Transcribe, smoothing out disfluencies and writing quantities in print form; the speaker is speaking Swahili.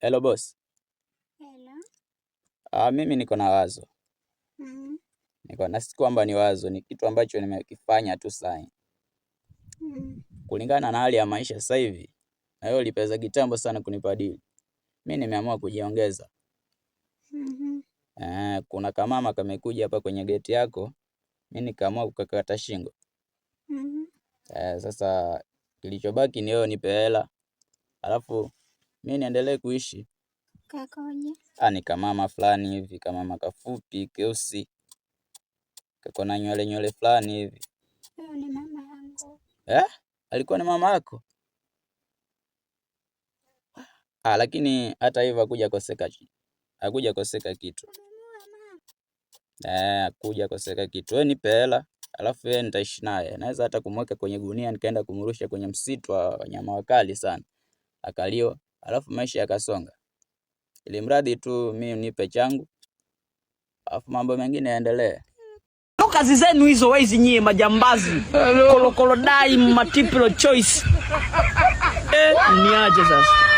Hello boss. Hello. Mimi niko na wazo. Mm. Niko na si kwamba ni wazo, ni kitu ambacho nimekifanya tu sasa. Kulingana na hali ya maisha sasa hivi. Na hiyo lipeza kitambo sana kunipadili. Mimi nimeamua kujiongeza. Kuna kamama kamekuja hapa kwenye geti yako. Mimi nikaamua kukakata shingo. Sasa kilichobaki ni wewe nipe hela. Alafu mimi niendelee kuishi. Kakoje? Ni kamama fulani hivi, kamama kafupi, keusi. Kako na nywele fulani hivi. Huyo ni mama yangu. Alikuwa ni mama yako? Lakini hata hivyo hakuja koseka kitu. Hakuja koseka kitu. Wewe nipe hela, alafu yeye nitaishi naye. Naweza hata kumweka kwenye gunia nikaenda kumrusha kwenye msitu wa wanyama wakali sana. Akalio, alafu maisha yakasonga. Ili mradi tu mimi nipe changu. Alafu mambo mengine yaendelee. Kazi zenu hizo hizi nyie majambazi. Kolokolo dai multiple choice. Niaje sasa?